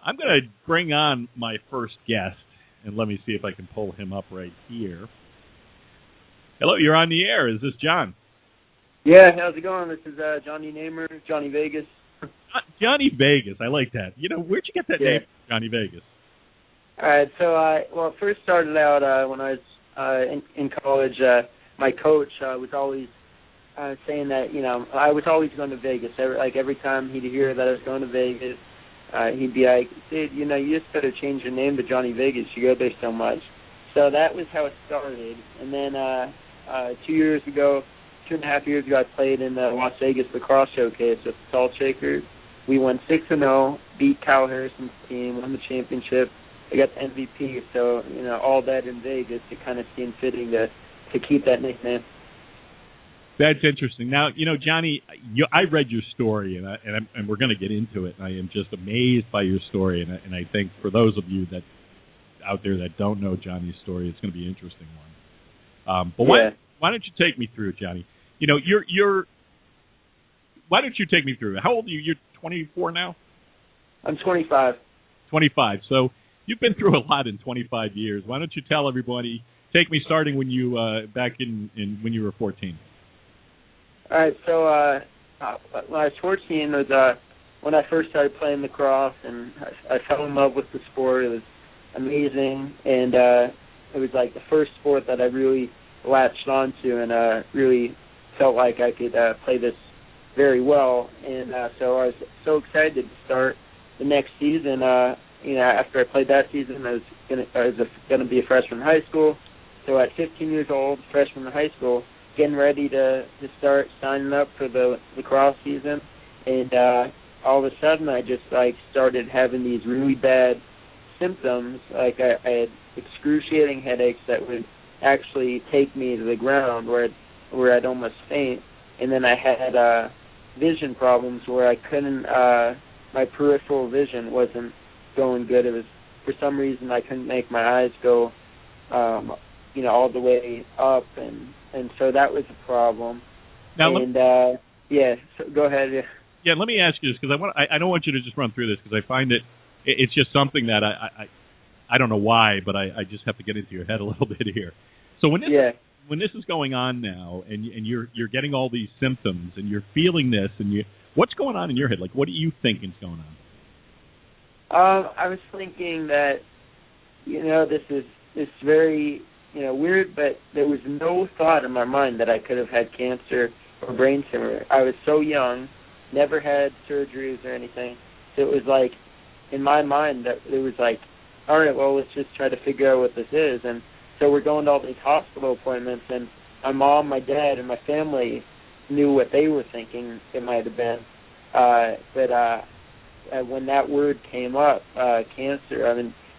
I'm going to bring on my first guest, and let me see if I can pull him up right here. Hello, you're on the air. Is this John? Yeah, how's it going? This is Jonny Namer, Johnny Vegas. Johnny Vegas, I like that. Where'd you get that name, Johnny Vegas? All right, so it first started out when I was in college. My coach was always saying that, I was always going to Vegas. Every time he'd hear that I was going to Vegas, he'd be like, dude, you just better change your name to Johnny Vegas. You go there so much. So that was how it started. And then 2.5 years ago, I played in the Las Vegas Lacrosse Showcase with the Salt Shakers. We won 6-0, beat Kyle Harrison's team, won the championship. I got the MVP. So, all that in Vegas, it kind of seemed fitting to keep that nickname. That's interesting. Now, Johnny, I read your story, and we're going to get into it. And I am just amazed by your story, and I think for those of you that out there that don't know Johnny's story, it's going to be an interesting one. But why don't you take me through it, Johnny? Why don't you take me through it? How old are you? You're 24 now? I'm 25. 25. So you've been through a lot in 25 years. Why don't you tell everybody? Take me starting when you back in when you were 14. All right. So when I was 14 was when I first started playing lacrosse, and I fell in love with the sport. It was amazing, and it was like the first sport that I really latched onto, and really felt like I could play this very well. And so I was so excited to start the next season. After I played that season, I was gonna be a freshman in high school. So at 15 years old, freshman in high school, getting ready to start signing up for the lacrosse season, and all of a sudden I just started having these really bad symptoms. I had excruciating headaches that would actually take me to the ground where I'd almost faint, and then I had vision problems where I couldn't. My peripheral vision wasn't going good. It was, for some reason, I couldn't make my eyes go, all the way up, and so that was a problem. Now, so go ahead. Yeah. Yeah, let me ask you this, because I don't want you to just run through this, because I find it's just something that I don't know why, but I just have to get into your head a little bit here. So when this is going on now, and you're getting all these symptoms, and you're feeling this, and what's going on in your head? Like, what do you think is going on? I was thinking that, this is very, weird, but there was no thought in my mind that I could have had cancer or brain tumor. I was so young, never had surgeries or anything. So it was like, in my mind, that it was like, all right, well, let's just try to figure out what this is. And so we're going to all these hospital appointments, and my mom, my dad, and my family knew what they were thinking it might have been. But when that word came up, cancer,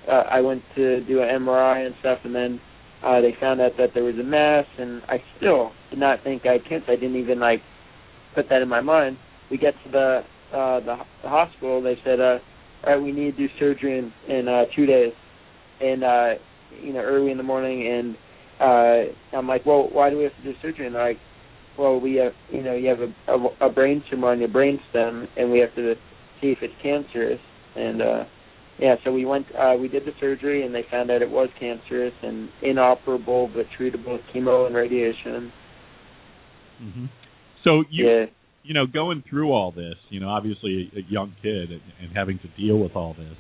I went to do an MRI and stuff, and then they found out that there was a mass, and I still did not think I had cancer. I didn't even put that in my mind. We get to the hospital. They said, all right, we need to do surgery in 2 days, and early in the morning. And I'm like, well, why do we have to do surgery? And they're like, well, we have, you have a brain tumor on your brainstem, and we have to see if it's cancerous. And so we went, we did the surgery, and they found out it was cancerous and inoperable but treatable with chemo and radiation. Mm-hmm. So going through all this, obviously a young kid and having to deal with all this,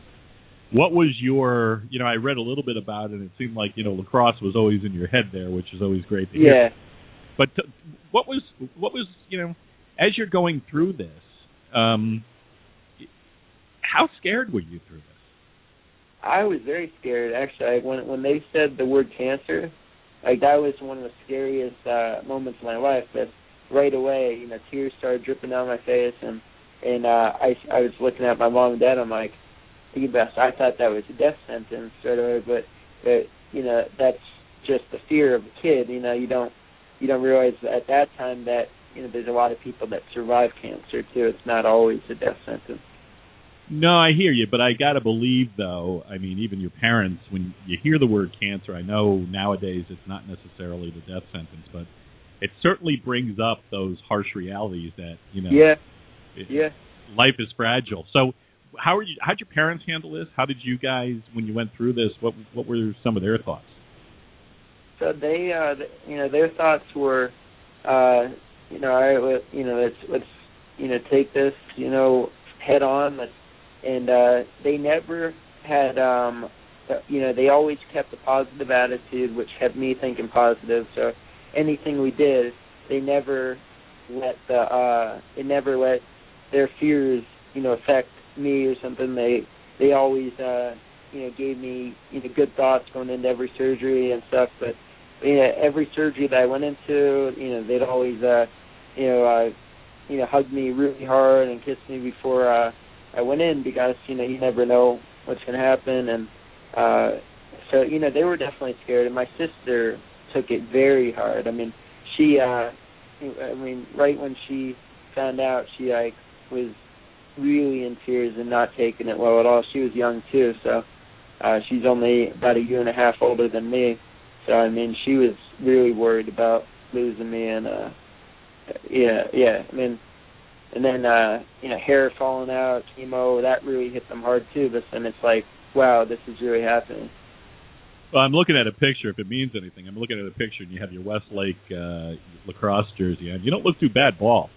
what was your, I read a little bit about it, and it seemed like, lacrosse was always in your head there, which is always great to hear. Yeah. But what was, as you're going through this, how scared were you through this? I was very scared, actually. When they said the word cancer, that was one of the scariest moments of my life. But right away, tears started dripping down my face, and I was looking at my mom and dad. I'm like, I thought that was a death sentence straight away. But that's just the fear of a kid. You don't realize at that time that there's a lot of people that survive cancer too. It's not always a death sentence. No, I hear you, but I got to believe, though, even your parents, when you hear the word cancer, I know nowadays it's not necessarily the death sentence, but it certainly brings up those harsh realities that, life is fragile. So how'd your parents handle this? How did you guys, when you went through this, what were some of their thoughts? So they, their thoughts were, let's take this, head on. And they never had, they always kept a positive attitude, which kept me thinking positive. So anything we did, they never let their fears, affect me or something. They always, gave me, good thoughts going into every surgery and stuff. But every surgery that I went into, they'd always, hug me really hard and kiss me before I went in, because you never know what's going to happen. And so they were definitely scared. And my sister took it very hard. I mean, she, right when she found out, she was really in tears and not taking it well at all. She was young too, so she's only about a year and a half older than me. So I mean, she was really worried about losing me, and I mean, and then hair falling out, chemo, that really hit them hard too. But then it's like, wow, this is really happening. Well, I'm looking at a picture, if it means anything. I'm looking at a picture, and you have your Westlake lacrosse jersey on. You don't look too bad, ball.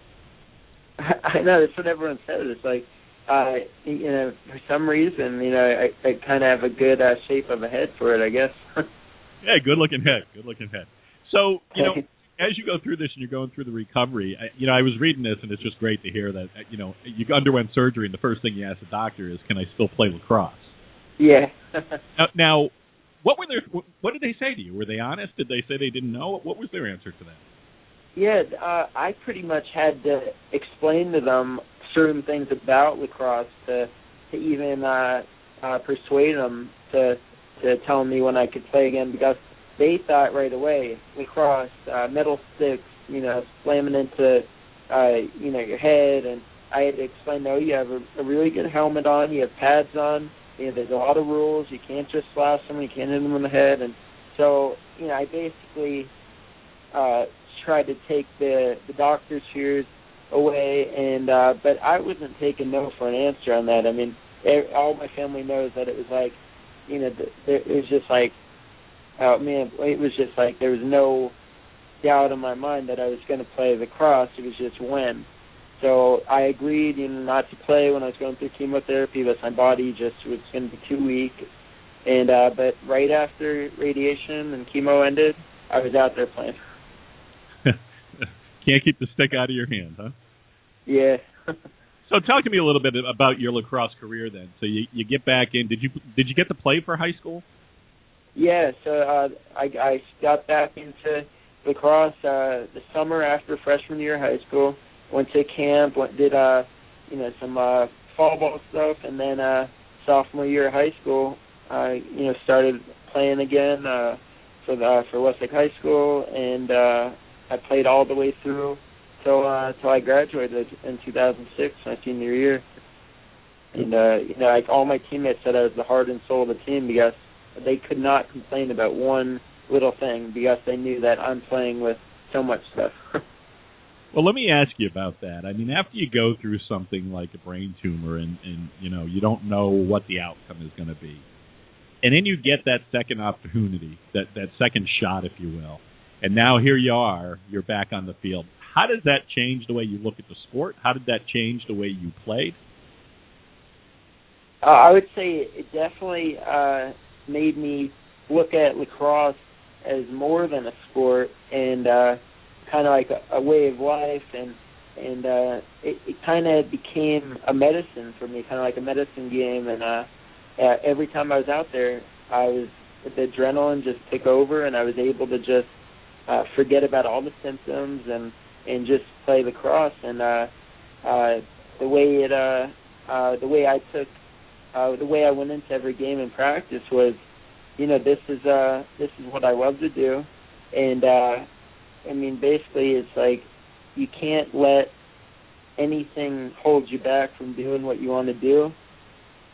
I know, that's what everyone says. It's like, for some reason, I kind of have a good shape of a head for it, I guess. Yeah, good-looking head. So, as you go through this and you're going through the recovery, I was reading this, and it's just great to hear that, you underwent surgery, and the first thing you ask the doctor is, can I still play lacrosse? Yeah. Now, what did they say to you? Were they honest? Did they say they didn't know? What was their answer to that? Yeah, I pretty much had to explain to them certain things about lacrosse to even persuade them to tell me when I could play again, because they thought right away, lacrosse, metal sticks, slamming into, your head, and I had to explain, no, you have a really good helmet on, you have pads on, there's a lot of rules, you can't just slash someone, you can't hit them in the head, and so, I basically tried to take the doctor's fears away, and but I wasn't taking no for an answer on that. I mean, all my family knows that it was like, it was just like, oh man, it was just like there was no doubt in my mind that I was going to play lacrosse. It was just when. So I agreed, not to play when I was going through chemotherapy, but my body just was going to be too weak. And but right after radiation and chemo ended, I was out there playing. Can't keep the stick out of your hand, huh? Yeah. So talk to me a little bit about your lacrosse career then. So you get back in. Did you get to play for high school? Yeah. So I got back into lacrosse the summer after freshman year of high school. Went to camp. Did some fall ball stuff, and then sophomore year of high school, I started playing again for Westlake High School, and I played all the way through till I graduated in 2006, my senior year. And all my teammates said I was the heart and soul of the team, because they could not complain about one little thing, because they knew that I'm playing with so much stuff. Well, let me ask you about that. I mean, after you go through something like a brain tumor, and you don't know what the outcome is going to be, and then you get that second opportunity, that second shot, if you will, and now here you are, you're back on the field. How does that change the way you look at the sport? How did that change the way you played? I would say it definitely made me look at lacrosse as more than a sport, and kind of like a way of life, and it kind of became a medicine for me, kind of like a medicine game. And every time I was out there, the adrenaline just took over, and I was able to just forget about all the symptoms and just play lacrosse. And the way I went into every game in practice was, this is what I love to do. And I mean, basically, it's like you can't let anything hold you back from doing what you want to do,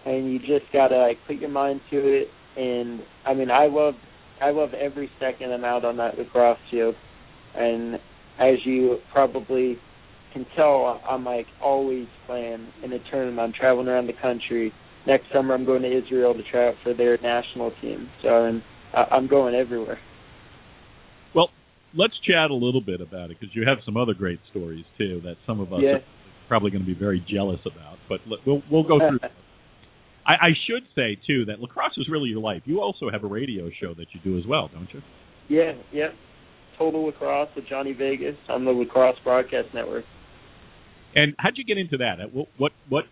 and you just gotta put your mind to it. And I mean, I love every second I'm out on that lacrosse field. And as you probably can tell, I'm like always playing in a tournament. I'm traveling around the country. Next summer, I'm going to Israel to try out for their national team. So, and I'm going everywhere. Well, let's chat a little bit about it, because you have some other great stories too that some of us are probably going to be very jealous about. But we'll go through. I should say too that lacrosse is really your life. You also have a radio show that you do as well, don't you? Yeah. Total Lacrosse with Jonny Vegas on the Lacrosse Broadcast Network. And how'd you get into that? What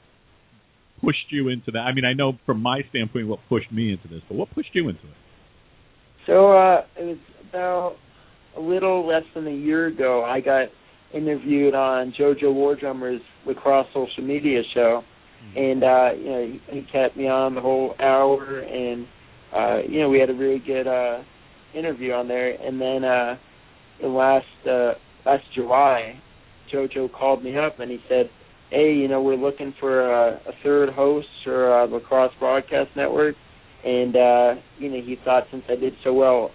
pushed you into that? I mean, I know from my standpoint what pushed me into this, but what pushed you into it? So it was about a little less than a year ago. I got interviewed on JoJo Wardrummer's Lacrosse social media show, and he kept me on the whole hour, and we had a really good interview on there. And then last July, JoJo called me up and he said, "Hey, we're looking for a third host for Lacrosse Broadcast Network." And, he thought since I did so well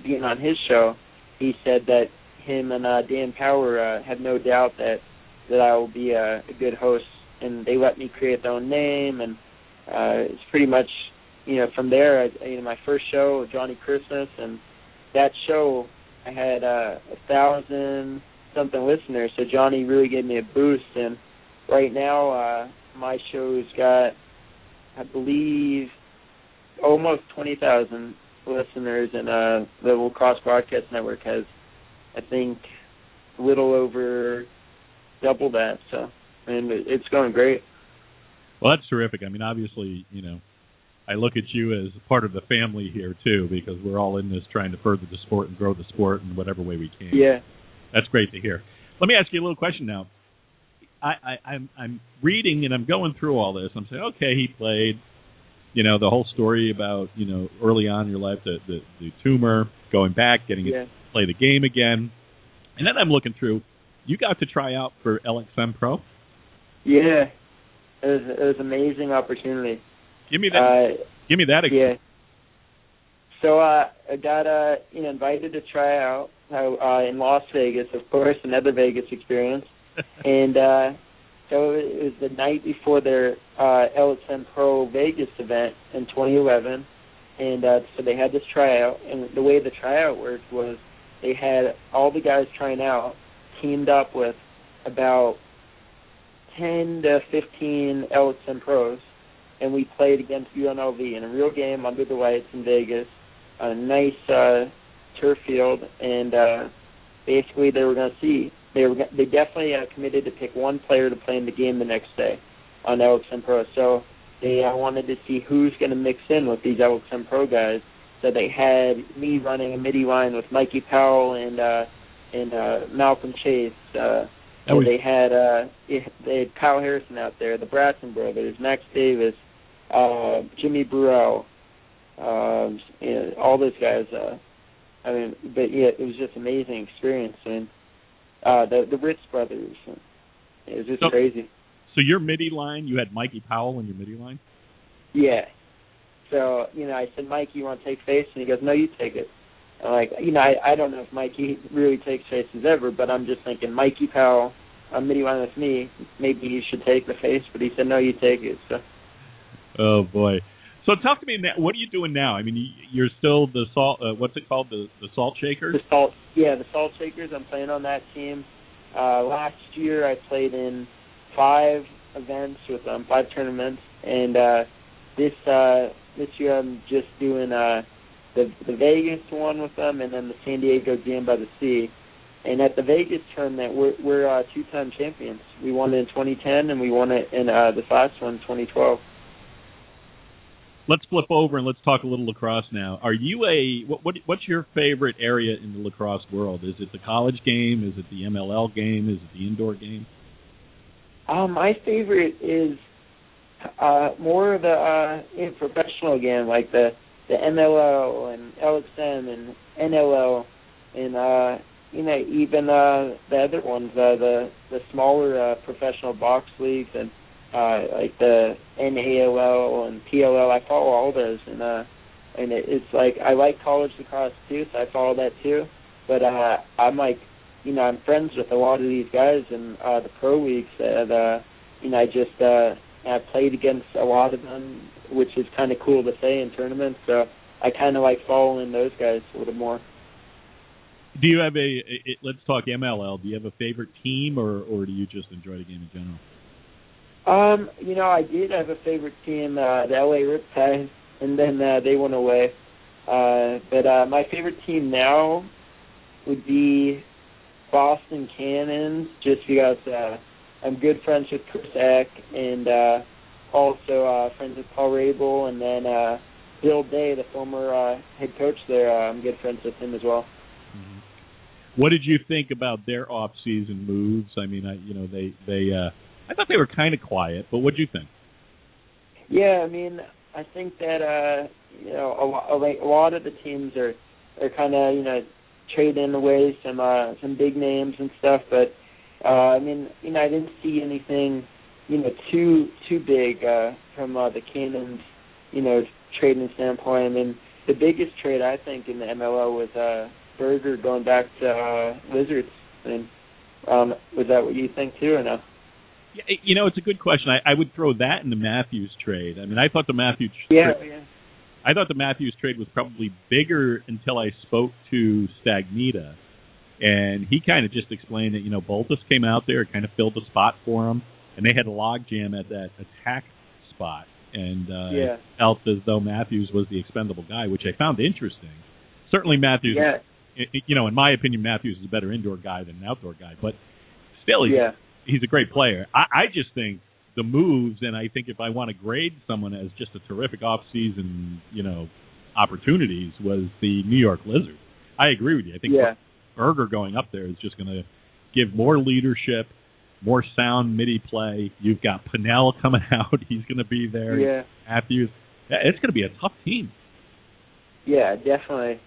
being on his show, he said that him and Dan Power have no doubt that I will be a good host. And they let me create their own name. And it's pretty much, from there, my first show, Johnny Christmas, and that show, I had 1,000-something listeners. So Johnny really gave me a boost. And right now, my show's got, I believe, almost 20,000 listeners, and the Lacrosse Broadcast Network has, I think, a little over double that. So, and it's going great. Well, that's terrific. I mean, obviously, I look at you as part of the family here too, because we're all in this trying to further the sport and grow the sport in whatever way we can. Yeah, that's great to hear. Let me ask you a little question now. I'm reading and I'm going through all this. I'm saying, okay, he played. The whole story about, early on in your life, the tumor, going back, getting to play the game again. And then I'm looking through, you got to try out for LXM Pro? Yeah. It was an amazing opportunity. Give me that again. Yeah. So I got invited to try out in Las Vegas, of course, another Vegas experience. And so it was the night before their LXM Pro Vegas event in 2011, and so they had this tryout. And the way the tryout worked was they had all the guys trying out teamed up with about 10 to 15 LXM Pros, and we played against UNLV in a real game under the lights in Vegas, a nice turf field, and basically they were going to see. They definitely committed to pick one player to play in the game the next day on LXM Pro. So they wanted to see who's going to mix in with these LXM Pro guys. So they had me running a midi line with Mikey Powell and Malcolm Chase. They had Kyle Harrison out there, the Bratson brothers, Max Davis, Jimmy Burrell, all those guys. It was just an amazing experience. And the Ritz brothers. It was just crazy. So your midi line, you had Mikey Powell in your midi line? Yeah. So, I said, "Mike, you want to take face?" And he goes, "No, you take it." I'm like, I don't know if Mikey really takes faces ever, but I'm just thinking, Mikey Powell, midi line with me, maybe he should take the face, but he said, "No, you take it." So. Oh, boy. So talk to me, what are you doing now? I mean, you're still the salt, what's it called, the Salt Shakers? The Salt Shakers. I'm playing on that team. Last year I played in 5 events with them, 5 tournaments, and this year I'm just doing the Vegas one with them, and then the San Diego Jam by the Sea. And at the Vegas tournament, we're 2-time champions. We won it in 2010, and we won it in this last one, 2012. Let's flip over and let's talk a little lacrosse now. Are you what's your favorite area in the lacrosse world? Is it the college game? Is it the MLL game? Is it the indoor game? My favorite is more of the professional game, like the MLL and LXM and NLL, and even the other ones, the smaller professional box leagues, and like the NALL and PLL. I follow all those, and it's like I like college lacrosse too, so I follow that too. But I'm like I'm friends with a lot of these guys in the pro leagues that, I've played against a lot of them, which is kind of cool to say in tournaments. So I kind of like following those guys a little more. Do you have let's talk MLL. Do you have a favorite team, or do you just enjoy the game in general? I did have a favorite team, the LA Riptides, and then they went away. But my favorite team now would be Boston Cannons, just because I'm good friends with Chris Eck, and also friends with Paul Rabel, and then Bill Day, the former head coach there. I'm good friends with him as well. Mm-hmm. What did you think about their off-season moves? I mean, I thought they were kind of quiet, but what did you think? Yeah, I mean, I think that a lot of the teams are kind of trading away some big names and stuff, but I didn't see anything too big from the Cannons trading standpoint. I mean, the biggest trade I think in the MLL was Berger going back to Lizards. I mean, was that what you think too, or no? Yeah, it's a good question. I would throw that in the Matthews trade. I mean, I thought the Matthews I thought the Matthews trade was probably bigger until I spoke to Stagnita, and he kind of just explained that Boltus came out there, kind of filled the spot for him, and they had a logjam at that attack spot, and felt as though Matthews was the expendable guy, which I found interesting. Certainly, Matthews. Yeah. In my opinion, Matthews is a better indoor guy than an outdoor guy, but still, he's a great player. I just think the moves, and I think if I want to grade someone as just a terrific off-season, opportunities, was the New York Lizards. I agree with you. I think Berger going up there is just going to give more leadership, more sound midi play. You've got Pinnell coming out. He's going to be there. Yeah. Matthews. It's going to be a tough team. Yeah, definitely.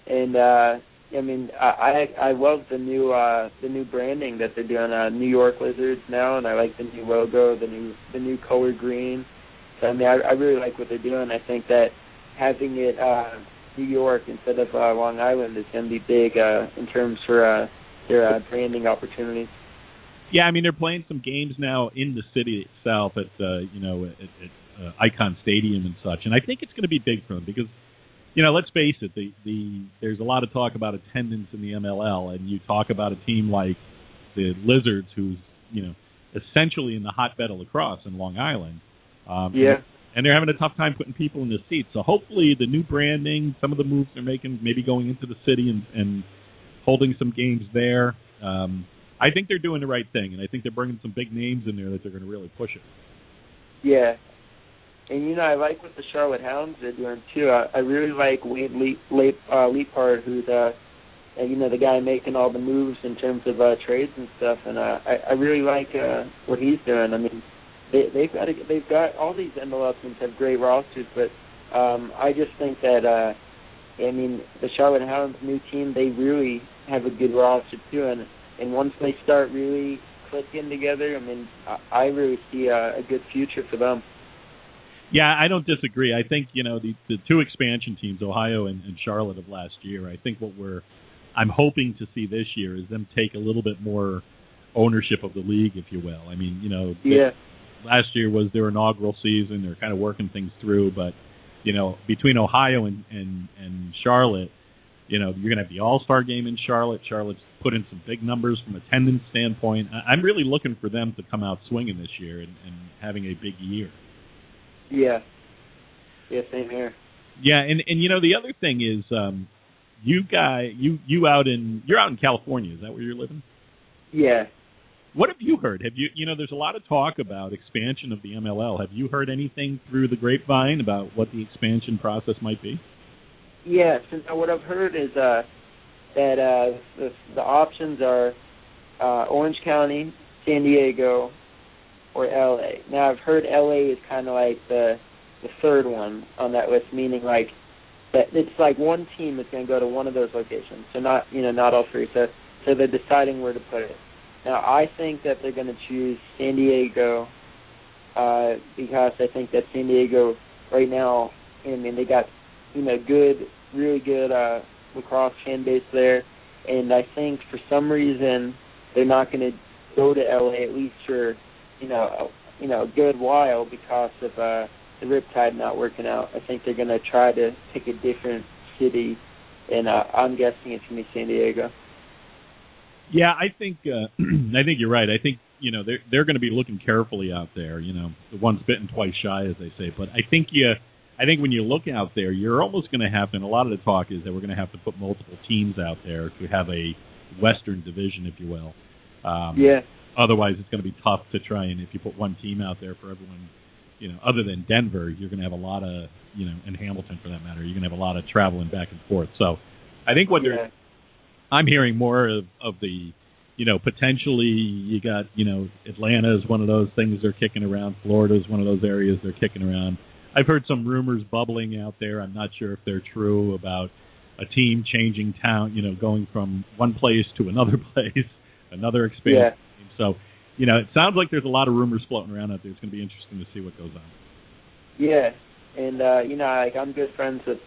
And I love the new branding that they're doing. New York Lizards now, and I like the new logo, the new color green. So I really like what they're doing. I think that having it New York instead of Long Island is going to be big in terms for their branding opportunities. Yeah, I mean they're playing some games now in the city itself at Icon Stadium and such, and I think it's going to be big for them because. Let's face it, there's a lot of talk about attendance in the MLL, and you talk about a team like the Lizards, who's, essentially in the hotbed of lacrosse in Long Island. And they're having a tough time putting people in the seats. So hopefully the new branding, some of the moves they're making, maybe going into the city and holding some games there, I think they're doing the right thing, and I think they're bringing some big names in there that they're going to really push it. Yeah. And, I like what the Charlotte Hounds are doing, too. I really like Wade Leapart, who's, the guy making all the moves in terms of trades and stuff. And I really like what he's doing. I mean, they've got all these MLL teams have great rosters, but I just think that, the Charlotte Hounds new team, they really have a good roster, too. And once they start really clicking together, I really see a good future for them. Yeah, I don't disagree. I think, the two expansion teams, Ohio and Charlotte of last year, I think I'm hoping to see this year is them take a little bit more ownership of the league, if you will. I mean, last year was their inaugural season. They're kind of working things through, but, between Ohio and Charlotte, you're going to have the All-Star game in Charlotte. Charlotte's put in some big numbers from attendance standpoint. I'm really looking for them to come out swinging this year and having a big year. Yeah, same here. Yeah, and the other thing is, you're out in California. Is that where you're living? Yeah. What have you heard? Have you there's a lot of talk about expansion of the MLL. Have you heard anything through the grapevine about what the expansion process might be? Yes, and what I've heard is that the options are Orange County, San Diego, or LA. Now I've heard LA is kind of like the third one on that list, meaning like that it's like one team is going to go to one of those locations. So not all three. So they're deciding where to put it. Now I think that they're going to choose San Diego because I think that San Diego right now, they got really good lacrosse fan base there, and I think for some reason they're not going to go to LA, at least for a good while, because of the Riptide not working out. I think they're going to try to pick a different city, and I'm guessing it's going to be San Diego. Yeah, I think you're right. I think they're going to be looking carefully out there. The once bitten, twice shy, as they say. But I think when you look out there, you're almost going to have, and a lot of the talk is that we're going to have to put multiple teams out there to have a Western division, if you will. Yeah. Otherwise, it's going to be tough to try, and if you put one team out there for everyone, other than Denver, you're going to have a lot of, and Hamilton for that matter, you're going to have a lot of traveling back and forth. So I think I'm hearing more of the, potentially you got, Atlanta is one of those things they're kicking around. Florida is one of those areas they're kicking around. I've heard some rumors bubbling out there. I'm not sure if they're true about a team changing town, going from one place to another place, another expansion. Yeah. So, it sounds like there's a lot of rumors floating around out there. It's going to be interesting to see what goes on. Yeah, and I'm good friends with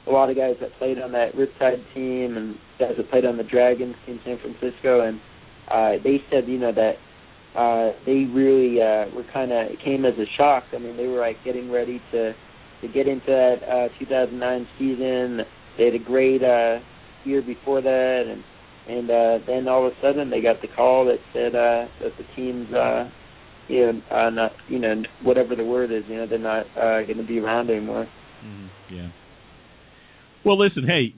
a lot of guys that played on that Riptide team and guys that played on the Dragons team in San Francisco, and they said, that they really were it came as a shock. I mean, they were getting ready to get into that 2009 season. They had a great year before that, and then all of a sudden they got the call that said that the team's not, whatever the word is, they're not going to be around anymore. Mm-hmm. Yeah. Well, listen, hey,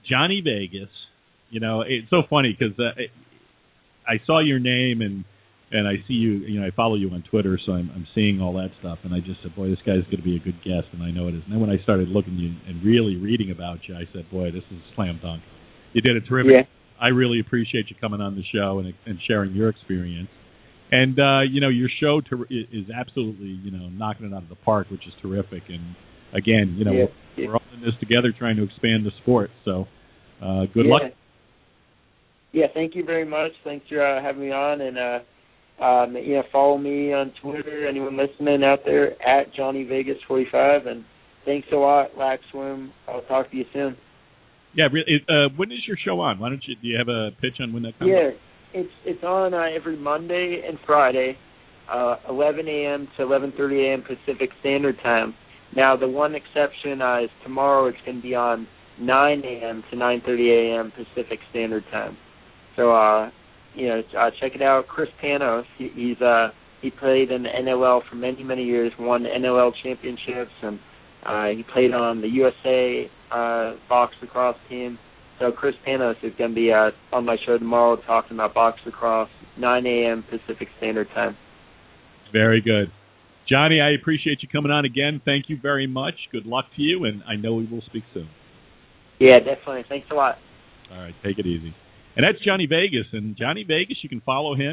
Jonny Vegas, it's so funny because I saw your name and I see you, I follow you on Twitter, so I'm seeing all that stuff, and I just said, boy, this guy's going to be a good guest, and I know it is. And then when I started looking and really reading about you, I said, boy, this is a slam dunk. You did it terrific. Yeah. I really appreciate you coming on the show and sharing your experience. And, your show is absolutely, knocking it out of the park, which is terrific. And, again, we're all in this together trying to expand the sport. So, good luck. Yeah, thank you very much. Thanks for having me on. And, follow me on Twitter, anyone listening out there, at JohnnyVegas45. And thanks a lot, Laxworm. I'll talk to you soon. Yeah, when is your show on? Do you have a pitch on when that comes up? Yeah, it's on every Monday and Friday, 11 a.m. to 11:30 a.m. Pacific Standard Time. Now, the one exception is tomorrow it's going to be on 9 a.m. to 9:30 a.m. Pacific Standard Time. So, check it out. Chris Panos, he played in the NLL for many, many years, won NLL championships, and he played on the USA box lacrosse team. So Chris Panos is going to be on my show tomorrow talking about box lacrosse, 9 a.m. Pacific Standard Time. Very good. Jonny, I appreciate you coming on again. Thank you very much. Good luck to you, and I know we will speak soon. Yeah, definitely. Thanks a lot. All right, take it easy. And that's Jonny Vegas. And Jonny Vegas, you can follow him.